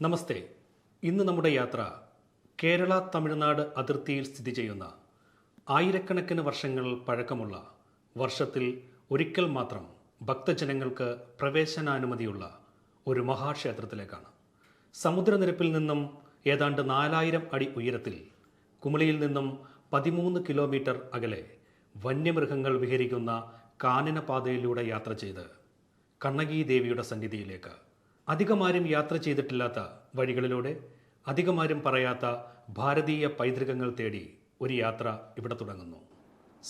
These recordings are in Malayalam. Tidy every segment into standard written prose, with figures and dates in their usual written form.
നമസ്തേ. ഇന്ന് നമ്മുടെ യാത്ര കേരള തമിഴ്നാട് അതിർത്തിയിൽ സ്ഥിതി ചെയ്യുന്ന ആയിരക്കണക്കിന് വർഷങ്ങൾ പഴക്കമുള്ള, വർഷത്തിൽ ഒരിക്കൽ മാത്രം ഭക്തജനങ്ങൾക്ക് പ്രവേശനാനുമതിയുള്ള ഒരു മഹാക്ഷേത്രത്തിലേക്കാണ്. സമുദ്രനിരപ്പിൽ നിന്നും ഏതാണ്ട് 4000 അടി ഉയരത്തിൽ, കുമളിയിൽ നിന്നും 13 കിലോമീറ്റർ അകലെ, വന്യമൃഗങ്ങൾ വിഹരിക്കുന്ന കാനനപാതയിലൂടെ യാത്ര ചെയ്ത് കണ്ണകി ദേവിയുടെ സന്നിധിയിലേക്ക്, അധികമാരും യാത്ര ചെയ്തിട്ടില്ലാത്ത വഴികളിലൂടെ, അധികമാരും പറയാത്ത ഭാരതീയ പൈതൃകങ്ങൾ തേടി ഒരു യാത്ര ഇവിടെ തുടങ്ങുന്നു.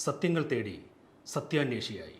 സത്യങ്ങൾ തേടി സത്യാന്വേഷിയായി.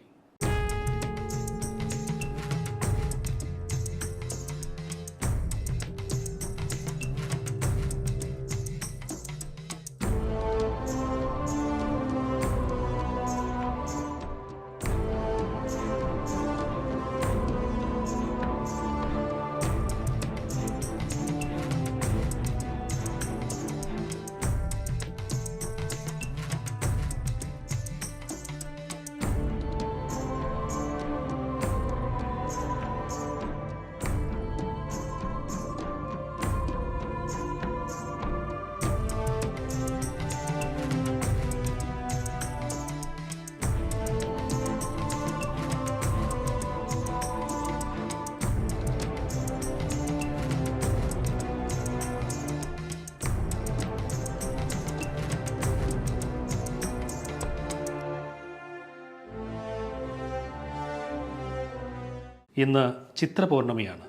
ഇന്ന് ചിത്രപൗർണമിയാണ്.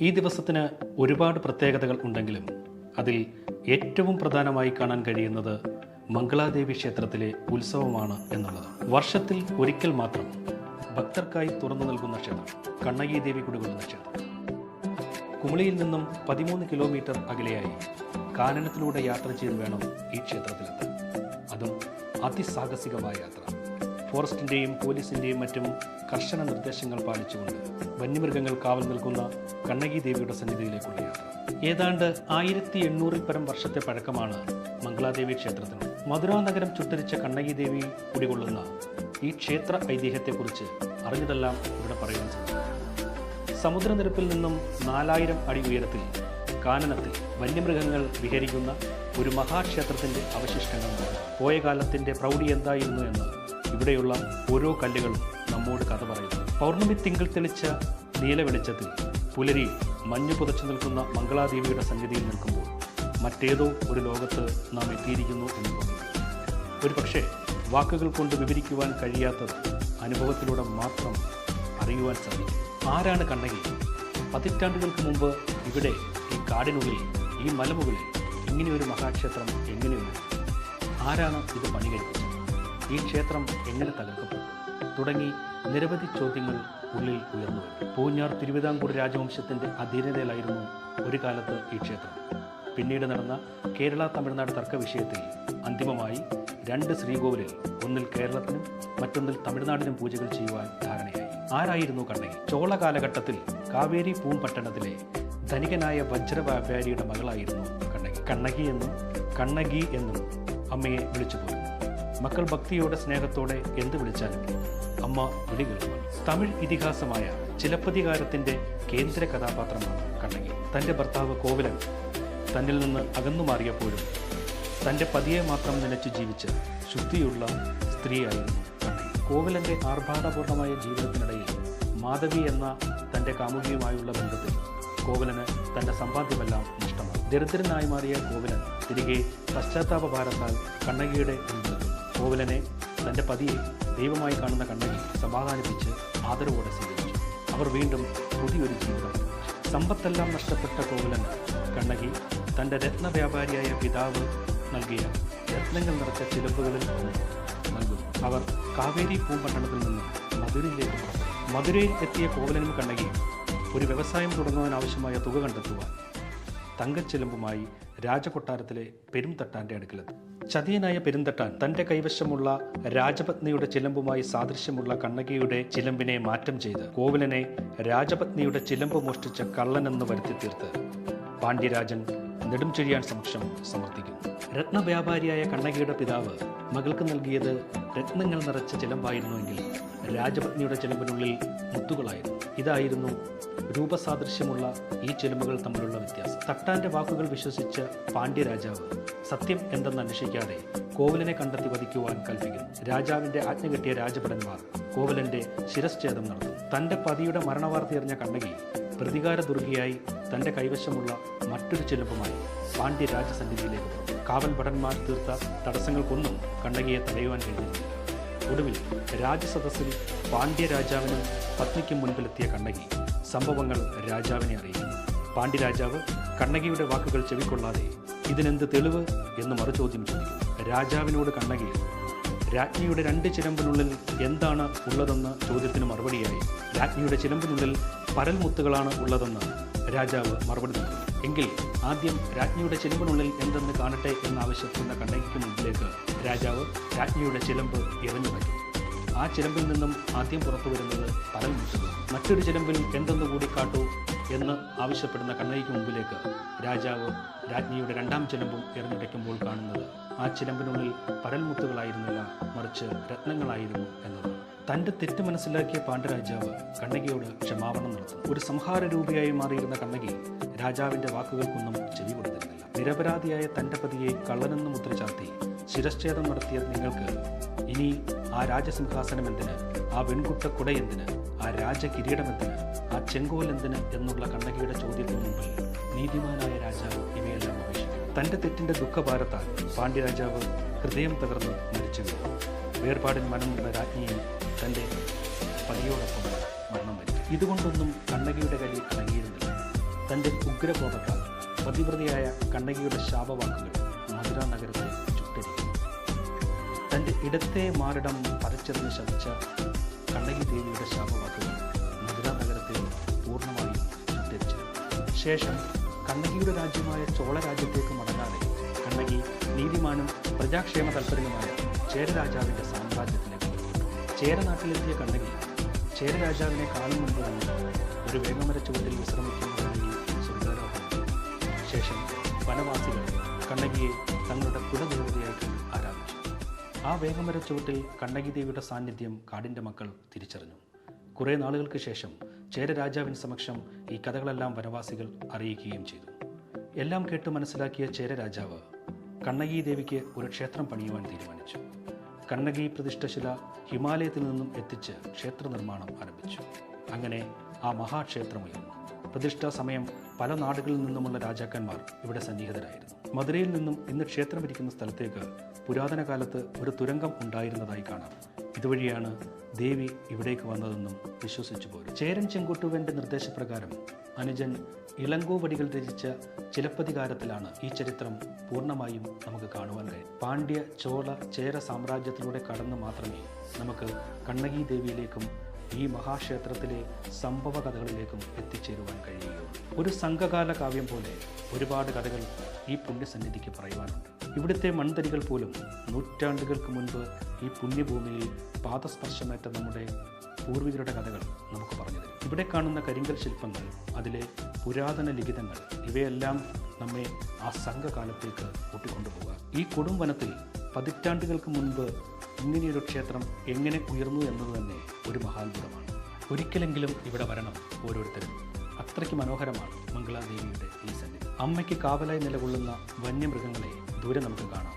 ഈ ദിവസത്തിന് ഒരുപാട് പ്രത്യേകതകൾ ഉണ്ടെങ്കിലും അതിൽ ഏറ്റവും പ്രധാനമായി കാണാൻ കഴിയുന്നത് മംഗളാദേവി ക്ഷേത്രത്തിലെ ഉത്സവമാണ് എന്നുള്ളത്. വർഷത്തിൽ ഒരിക്കൽ മാത്രം ഭക്തർക്കായി തുറന്നു നൽകുന്ന ക്ഷേത്രം കണ്ണകി ദേവി കുടികൊള്ളുന്ന ക്ഷേത്രം. കുമളിയിൽ നിന്നും 13 കിലോമീറ്റർ അകലെയായി കാനനത്തിലൂടെ യാത്ര ചെയ്ത് വേണം ഈ ക്ഷേത്രത്തിലെത്താൻ. അതും അതിസാഹസികമായ യാത്ര. ഫോറസ്റ്റിൻ്റെയും പോലീസിൻ്റെയും മറ്റും കർശന നിർദ്ദേശങ്ങൾ പാലിച്ചുകൊണ്ട് വന്യമൃഗങ്ങൾ കാവൽ നിൽക്കുന്ന കണ്ണകി ദേവിയുടെ സന്നിധിയിലേക്കുള്ള യാത്ര. ഏതാണ്ട് 1800 പരം വർഷത്തെ പഴക്കമാണ് മംഗളാദേവി ക്ഷേത്രത്തിന്. മധുരാ നഗരം ചുട്ടരിച്ച കണ്ണകി ദേവി കുടികൊള്ളുന്ന ഈ ക്ഷേത്ര ഐതിഹ്യത്തെക്കുറിച്ച് അറിഞ്ഞതെല്ലാം ഇവിടെ പറയാൻ സാധിക്കും. സമുദ്രനിരപ്പിൽ നിന്നും 4000 അടി ഉയരത്തിൽ, കാനനത്തിൽ വന്യമൃഗങ്ങൾ വിഹരിക്കുന്ന ഒരു മഹാക്ഷേത്രത്തിൻ്റെ അവശിഷ്ടങ്ങൾ. പോയ കാലത്തിൻ്റെ പ്രൗഢി എന്തായിരുന്നു എന്ന് ഇവിടെയുള്ള ഓരോ കല്ലുകളും നമ്മോട് കഥ പറയുന്നു. പൗർണമി തിങ്കൾ തെളിച്ച നീല വെളിച്ചത്തിൽ പുലരി മഞ്ഞു പുതച്ചു നിൽക്കുന്ന മംഗളാദേവിയുടെ സന്നിധിയിൽ നിൽക്കുമ്പോൾ മറ്റേതോ ഒരു ലോകത്ത് നാം എത്തിയിരിക്കുന്നു എന്ന് തോന്നുന്നു. ഒരു പക്ഷേ വാക്കുകൾ കൊണ്ട് വിവരിക്കുവാൻ കഴിയാത്തത് അനുഭവത്തിലൂടെ മാത്രം അറിയുവാൻ സാധിക്കും. ആരാണ് കണ്ണകി? പതിറ്റാണ്ടുകൾക്ക് മുമ്പ് ഇവിടെ ഈ കാടിനുള്ളിൽ, ഈ മലമുകളിൽ ഇങ്ങനെയൊരു മഹാക്ഷേത്രം എങ്ങനെയുണ്ട്? ആരാണ് ഇത് പണികഴിപ്പിച്ചത്? ഈ ക്ഷേത്രം എങ്ങനെ തകർക്കപ്പെട്ടു? തുടങ്ങി നിരവധി ചോദ്യങ്ങൾ ഉള്ളിൽ ഉയർന്നു വരും. പൂഞ്ഞാർ തിരുവിതാംകൂർ രാജവംശത്തിൻ്റെ അധീനതയിലായിരുന്നു ഒരു കാലത്ത് ഈ ക്ഷേത്രം. പിന്നീട് നടന്ന കേരള തമിഴ്നാട് തർക്ക വിഷയത്തിൽ അന്തിമമായി 2 ശ്രീകോവിലിൽ, ഒന്നിൽ കേരളത്തിനും മറ്റൊന്നിൽ തമിഴ്നാടിനും പൂജകൾ ചെയ്യുവാൻ ധാരണയായി. ആരായിരുന്നു കണ്ണകി? ചോള കാലഘട്ടത്തിൽ കാവേരി പൂമ്പട്ടണത്തിലെ ധനികനായ വജ്ര വ്യാപാരിയുടെ മകളായിരുന്നു കണ്ണകി. കണ്ണകി എന്നും കണ്ണകി എന്നും അമ്മയെ വിളിച്ചുപോയി. മക്കൾ ഭക്തിയോടെ സ്നേഹത്തോടെ എന്ത് വിളിച്ചാലും അമ്മ വിളികേൾക്കും. തമിഴ് ഇതിഹാസമായ ചിലപ്പതികാരത്തിൻ്റെ കേന്ദ്ര കഥാപാത്രമാണ് കണ്ണകി. തൻ്റെ ഭർത്താവ് കോവലൻ തന്നിൽ നിന്ന് അകന്നു മാറിയപ്പോഴും തൻ്റെ പതിയെ മാത്രം നനച്ചു ജീവിച്ച ശുദ്ധിയുള്ള സ്ത്രീയായിരുന്നു കണ്ണകി. കോവലൻ്റെ ആർഭാടപൂർണമായ ജീവിതത്തിനിടയിൽ മാധവി എന്ന തൻ്റെ കാമുകിയുമായുള്ള ബന്ധത്തിൽ കോവലന് തൻ്റെ സമ്പാദ്യമെല്ലാം നഷ്ടമായി. ദരിദ്രനായി മാറിയ കോവലൻ തിരികെ പശ്ചാത്താപഭാരത്താൽ കണ്ണകിയുടെ മുൻപിലെത്തുന്നു. കോവലനെ, തൻ്റെ പതിയെ ദൈവമായി കാണുന്ന കണ്ണകി സമാധാനിപ്പിച്ച് ആദരവോടെ സ്വീകരിച്ചു. അവർ വീണ്ടും പുതിയൊരു ജീവിതം. സമ്പത്തെല്ലാം നഷ്ടപ്പെട്ട കോവലന് കണ്ണകി തൻ്റെ രത്നവ്യാപാരിയായ പിതാവ് നൽകിയ രത്നങ്ങൾ നിറച്ച ചിലമ്പുകളിൽ നൽകുന്നു. അവർ കാവേരി പൂമ്പട്ടണത്തിൽ നിന്നും മധുരയിലേക്ക് പുറപ്പെട്ടു. മധുരയിൽ എത്തിയ കോവലനും കണ്ണകിയും ഒരു വ്യവസായം തുടങ്ങുവാനാവശ്യമായ തുക കണ്ടെത്തുവാൻ തങ്കച്ചിലമ്പുമായി രാജകൊട്ടാരത്തിലെ പെരുംതട്ടാൻ്റെ അടുക്കലെത്തി. ചതിയനായ പെരുന്തട്ടാൻ തൻ്റെ കൈവശമുള്ള രാജപത്നിയുടെ ചിലമ്പുമായി സാദൃശ്യമുള്ള കണ്ണകിയുടെ ചിലമ്പിനെ മാറ്റം ചെയ്ത് കോവലനെ രാജപത്നിയുടെ ചിലമ്പ് മോഷ്ടിച്ച കള്ളനെന്ന് വരുത്തി തീർത്ത് പാണ്ഡ്യരാജൻ നെടുംചെഴിയാൻ സമക്ഷം സമർത്ഥിക്കുന്നു. രത്നവ്യാപാരിയായ കണ്ണകിയുടെ പിതാവ് മകൾക്ക് നൽകിയത് രത്നങ്ങൾ നിറച്ച ചിലമ്പായിരുന്നുവെങ്കിൽ രാജപത്നിയുടെ ചിലമ്പിനുള്ളിൽ മുത്തുകളായിരുന്നു. ഇതായിരുന്നു രൂപസാദൃശ്യമുള്ള ഈ ചിലമ്പുകൾ തമ്മിലുള്ള വ്യത്യാസം. തട്ടാന്റെ വാക്കുകൾ വിശ്വസിച്ച പാണ്ഡ്യരാജാവ് സത്യം എന്തെന്ന് അന്വേഷിക്കാതെ കോവലനെ കണ്ടെത്തി വധിക്കുവാൻ കൽപ്പിക്കുന്നു. രാജാവിന്റെ ആജ്ഞ കിട്ടിയ രാജഭടന്മാർ കോവലന്റെ ശിരശ്ഛേദം നടത്തും. തന്റെ പതിയുടെ മരണവാർത്തയറിഞ്ഞ കണ്ണകി പ്രതികാര ദുർഗിയായി തന്റെ കൈവശമുള്ള മറ്റൊരു ചിലമ്പുമായി പാണ്ഡ്യ രാജസന്നിധിയിലേക്ക് പോകും. കാവൽ ഭടന്മാർ തീർത്ത തടസ്സങ്ങൾക്കൊന്നും കണ്ണകിയെ തടയുവാൻ കഴിഞ്ഞില്ല. ഒടുവിൽ രാജസദസ്സിൽ പാണ്ഡ്യ രാജാവിനും പത്നിക്കും മുൻപിലെത്തിയ കണ്ണകി സംഭവങ്ങൾ രാജാവിനെ അറിയിക്കുന്നു. പാണ്ഡ്യരാജാവ് കണ്ണകിയുടെ വാക്കുകൾ ചെവിക്കൊള്ളാതെ ഇതിനെന്ത് തെളിവ് എന്ന് മറുചോദ്യം ചോദിക്കും. രാജാവിനോട് കണ്ണകി രാജ്ഞിയുടെ 2 ചിലമ്പിനുള്ളിൽ എന്താണ് ഉള്ളതെന്ന ചോദ്യത്തിന് മറുപടിയായി രാജ്ഞിയുടെ ചിലമ്പിനുള്ളിൽ പരൽമുത്തുകളാണ് ഉള്ളതെന്ന് രാജാവ് മറുപടി നൽകി. എങ്കിൽ ആദ്യം രാജ്ഞിയുടെ ചിലമ്പിനുള്ളിൽ എന്തെന്ന് കാണട്ടെ എന്നാവശ്യപ്പെടുന്ന കണ്ണകിക്ക് മുമ്പിലേക്ക് രാജാവ് രാജ്ഞിയുടെ ചിലമ്പ് എറിഞ്ഞു വയ്ക്കും. ആ ചിലമ്പിൽ നിന്നും ആദ്യം പുറത്തു വരുന്നത് പരൽമുത്തുകൾ. മറ്റൊരു ചിലമ്പിൽ എന്തെന്ന് കൂടി കാട്ടൂ എന്ന് ആവശ്യപ്പെടുന്ന കണ്ണകിക്ക് മുമ്പിലേക്ക് രാജാവ് രാജ്ഞിയുടെ 2ാം ചിലമ്പും എറിഞ്ഞുടയ്ക്കുമ്പോൾ കാണുന്നത് ആ ചിലമ്പിനുള്ളിൽ പരൽമുത്തുകളായിരുന്നില്ല, മറിച്ച് രത്നങ്ങളായിരുന്നു എന്നത്. തൻ്റെ തെറ്റ് മനസ്സിലാക്കിയ പാണ്ഡ്യരാജാവ് കണ്ണകിയോട് ക്ഷമാപണം നടത്തും. ഒരു സംഹാര രൂപിയായി മാറിയിരുന്ന കണ്ണകി രാജാവിൻ്റെ വാക്കുകൾക്കൊന്നും ചെവി കൊടുത്തിരുന്നില്ല. നിരപരാധിയായ തൻ്റെ പതിയെ കള്ളനെന്ന് മുദ്ര ചാർത്തി ശിരശ്ഛേദം നടത്തിയ നിങ്ങൾക്ക് ഇനി ആ രാജസിംഹാസനം എന്തിന്, ആ വെൺകുട്ടക്കുട എന്തിന്, ആ രാജകിരീടം എന്തിന്, ആ ചെങ്കോൽ എന്തിന് എന്നുള്ള കണ്ണകിയുടെ ചോദ്യത്തിന് മുമ്പിൽ നീതിമാനായ രാജാവ് ഇവയെല്ലാം അപേക്ഷിക്കും. തൻ്റെ തെറ്റിൻ്റെ ദുഃഖഭാരത്താൽ പാണ്ഡ്യരാജാവ് ഹൃദയം തകർന്ന് മരിച്ചു വീണു. വേർപാടിൽ മനമുള്ള രാജ്ഞിയും തൻ്റെ പതിയോടൊപ്പം മരണം വരും. ഇതുകൊണ്ടൊന്നും കണ്ണകിയുടെ കലി അടങ്ങിയിരുന്നില്ല. തൻ്റെ ഉഗ്രകോപത്താൽ പതിവ്രതയായ കണ്ണകിയുടെ ശാപവാക്കുകൾ മധുര നഗരത്തെ ചുട്ടരിക്കുന്നു. തൻ്റെ ഇടത്തെ മാറിടം പറിച്ചെറിഞ്ഞ് ശപിച്ച കണ്ണകി ദേവിയുടെ ശാപവാക്കുകൾ മധുര നഗരത്തെ പൂർണ്ണമായും ചുട്ടരിച്ചു. ശേഷം കണ്ണകിയുടെ രാജ്യമായ ചോള രാജ്യത്തേക്ക് മടങ്ങാതെ കണ്ണകി നീതിമാനും പ്രജാക്ഷേമ തൽപരനുമായ ചേരരാജാവിൻ്റെ സാമ്രാജ്യത്തിലേക്ക് പോയി. ചേരനാട്ടിലെത്തിയ കണ്ണകി ചേരരാജാവിനെ കാണും മുൻപ് തന്നെ ഒരു വേങ്ങമര ചുവട്ടിൽ വിശ്രമിക്കുന്നതിനായി സ്വർഗ്ഗാരോഹണം. ശേഷം വനവാസികൾ കണ്ണകിയെ തങ്ങളുടെ കുലദേവതയായിട്ട് ആരാധിച്ചു. ആ വേങ്ങമര ചുവട്ടിൽ കണ്ണകി ദേവിയുടെ സാന്നിധ്യം കാടിൻ്റെ മക്കൾ തിരിച്ചറിഞ്ഞു. കുറേ നാളുകൾക്ക് ശേഷം ചേരരാജാവിന് സമക്ഷം ഈ കഥകളെല്ലാം വനവാസികൾ അറിയിക്കുകയും ചെയ്തു. എല്ലാം കേട്ട് മനസ്സിലാക്കിയ ചേരരാജാവ് കണ്ണകി ദേവിക്ക് ഒരു ക്ഷേത്രം പണിയുവാൻ തീരുമാനിച്ചു. കണ്ണകി പ്രതിഷ്ഠശില ഹിമാലയത്തിൽ നിന്നും എത്തിച്ച് ക്ഷേത്ര നിർമ്മാണം ആരംഭിച്ചു. അങ്ങനെ ആ മഹാക്ഷേത്രമുയർന്നു. പ്രതിഷ്ഠാ സമയം പല നാടുകളിൽ നിന്നുമുള്ള രാജാക്കന്മാർ ഇവിടെ സന്നിഹിതരായിരുന്നു. മധുരയിൽ നിന്നും ഇന്ന് ക്ഷേത്രമിരിക്കുന്ന സ്ഥലത്തേക്ക് പുരാതന കാലത്ത് ഒരു തുരങ്കം ഉണ്ടായിരുന്നതായി കാണാം. ഇതുവഴിയാണ് ദേവി ഇവിടേക്ക് വന്നതെന്നും വിശ്വസിച്ചു പോരും. ചേരൻ ചെങ്കുട്ടുവൻ്റെ നിർദ്ദേശപ്രകാരം അനുജൻ ഇളങ്കോവടികൾ രചിച്ച ചിലപ്പതികാരത്തിലാണ് ഈ ചരിത്രം പൂർണ്ണമായും നമുക്ക് കാണുവാൻ കഴിയും. പാണ്ഡ്യ ചോള ചേര സാമ്രാജ്യത്തിലൂടെ കടന്ന് മാത്രമേ നമുക്ക് കണ്ണകി ദേവിയിലേക്കും ഈ മഹാക്ഷേത്രത്തിലെ സംഭവ കഥകളിലേക്കും എത്തിച്ചേരുവാൻ കഴിയുകയുള്ളൂ. ഒരു സംഘകാല കാവ്യം പോലെ ഒരുപാട് കഥകൾ ഈ പുണ്യസന്നിധിക്ക് പറയുവാനുണ്ട്. ഇവിടുത്തെ മൺതരികൾ പോലും നൂറ്റാണ്ടുകൾക്ക് മുൻപ് ഈ പുണ്യഭൂമിയിൽ പാദസ്പർശമേറ്റ നമ്മുടെ പൂർവികരുടെ കഥകൾ നമുക്ക് പറഞ്ഞു തരും. ഇവിടെ കാണുന്ന കരിങ്കൽ ശില്പങ്ങൾ, അതിലെ പുരാതന ലിഖിതങ്ങൾ, ഇവയെല്ലാം നമ്മെ ആ സംഘകാലത്തേക്ക് കൂട്ടിക്കൊണ്ടുപോകുക. ഈ കൊടും വനത്തിൽ പതിറ്റാണ്ടുകൾക്ക് മുൻപ് ഇങ്ങനെയൊരു ക്ഷേത്രം എങ്ങനെ ഉയർന്നു എന്നത് തന്നെ ഒരു മഹാത്ഭുതമാണ്. ഒരിക്കലെങ്കിലും ഇവിടെ വരണം ഓരോരുത്തരും. അത്രയ്ക്ക് മനോഹരമാണ് മംഗളാദേവിയുടെ ഈ സന്നിധി. അമ്മയ്ക്ക് കാവലായി നിലകൊള്ളുന്ന വന്യമൃഗങ്ങളെ ദൂരെ നമുക്ക് കാണാം.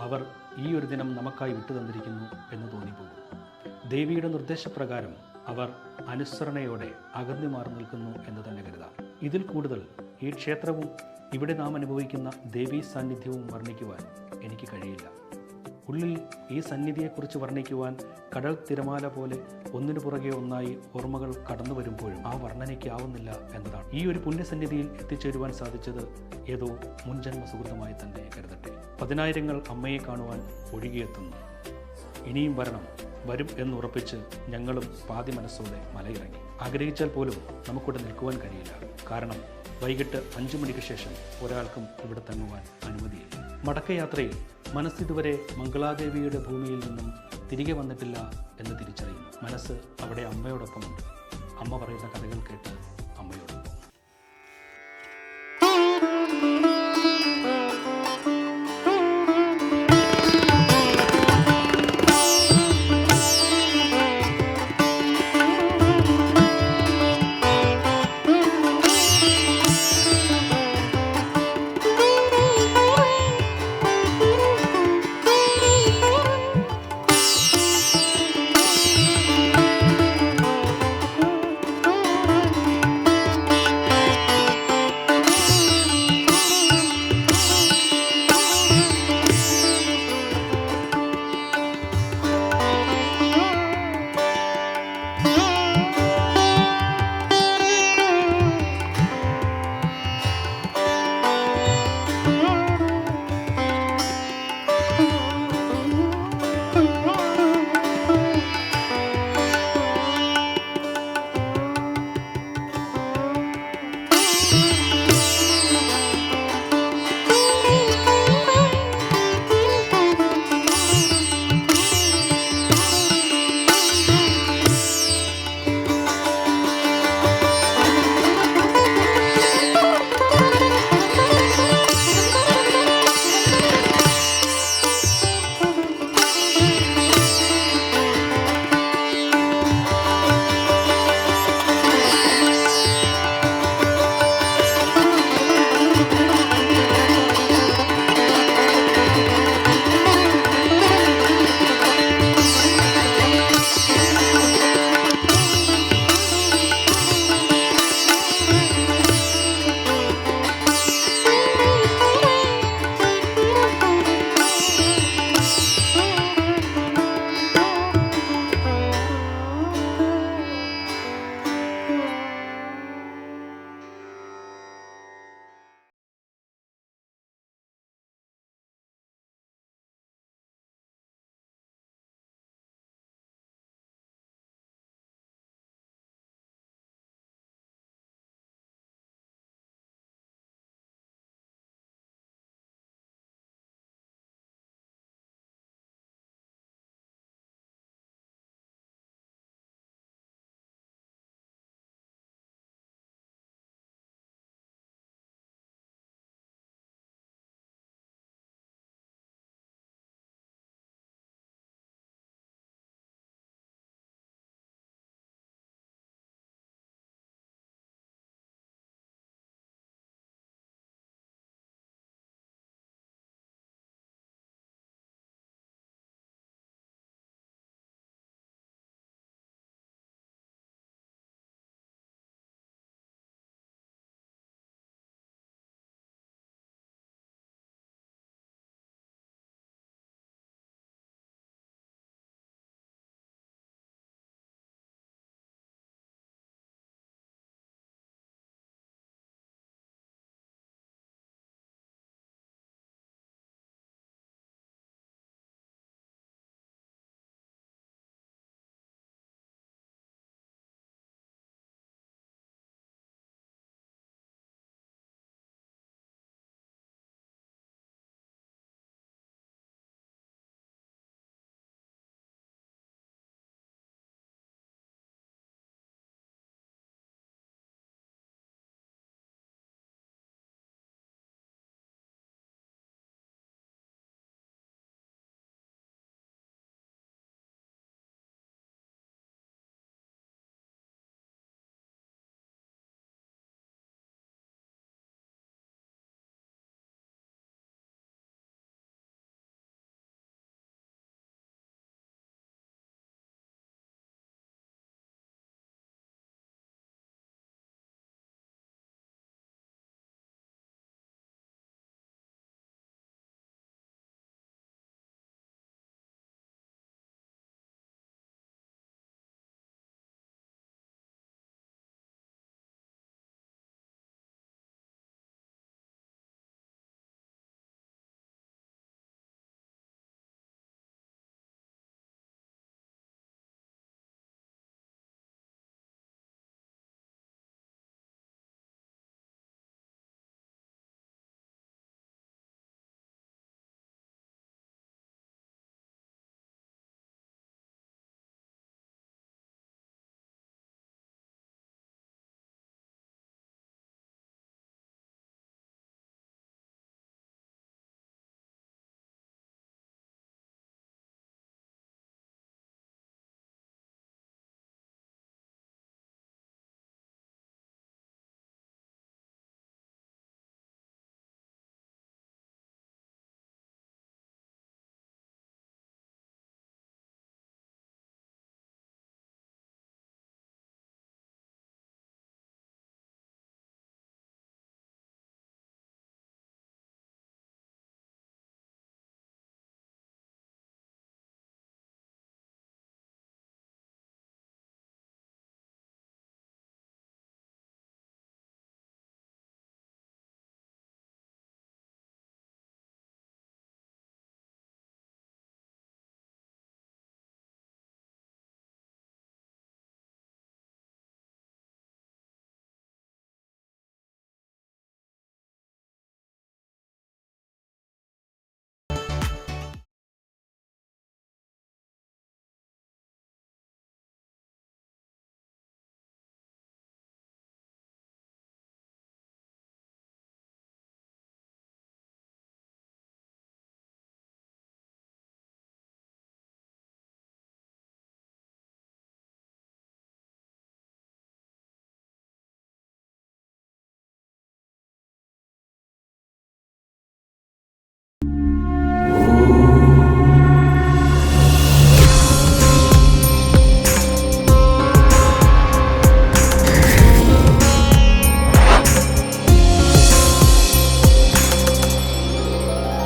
അവർ ഈ ഒരു ദിനം നമുക്കായി വിട്ടുതന്നിരിക്കുന്നു എന്ന് തോന്നിപ്പോകും. ദേവിയുടെ നിർദ്ദേശപ്രകാരം അവർ അനുസരണയോടെ അകന്നു മാറി നിൽക്കുന്നു എന്ന് തന്നെ കരുതാം. ഇതിൽ കൂടുതൽ ഈ ക്ഷേത്രവും ഇവിടെ നാം അനുഭവിക്കുന്ന ദേവീ സാന്നിധ്യവും വർണ്ണിക്കുവാൻ എനിക്ക് കഴിയില്ല. ഉള്ളിൽ ഈ സന്നിധിയെക്കുറിച്ച് വർണ്ണിക്കുവാൻ കടൽ തിരമാല പോലെ ഒന്നിനു പുറകെ ഒന്നായി ഓർമ്മകൾ കടന്നു വരുമ്പോഴും ആ വർണ്ണനയ്ക്കാവുന്നില്ല എന്നതാണ്. ഈ ഒരു പുണ്യസന്നിധിയിൽ എത്തിച്ചേരുവാൻ സാധിച്ചത് ഏതോ മുൻജന്മ സുഹൃതമായി തന്നെ കരുതട്ടെ. 10,000 അമ്മയെ കാണുവാൻ ഒഴുകിയെത്തുന്നു. ഇനിയും വരും എന്നുറപ്പിച്ച് ഞങ്ങളും പാതി മനസ്സോടെ മലയിറങ്ങി. ആഗ്രഹിച്ചാൽ പോലും നമുക്കിവിടെ നിൽക്കുവാൻ കഴിയില്ല. കാരണം വൈകിട്ട് 5 മണിക്ക് ശേഷം ഒരാൾക്കും ഇവിടെ തങ്ങുവാൻ അനുമതിയില്ല. മടക്കയാത്രയിൽ മനസ്സിതുവരെ മംഗളാദേവിയുടെ ഭൂമിയിൽ നിന്നും തിരികെ വന്നിട്ടില്ല എന്ന് തിരിച്ചറിയുന്നു. മനസ്സ് അവിടെ അമ്മയോടൊപ്പമുണ്ട്. അമ്മ പറയുന്ന കഥകൾ കേട്ട്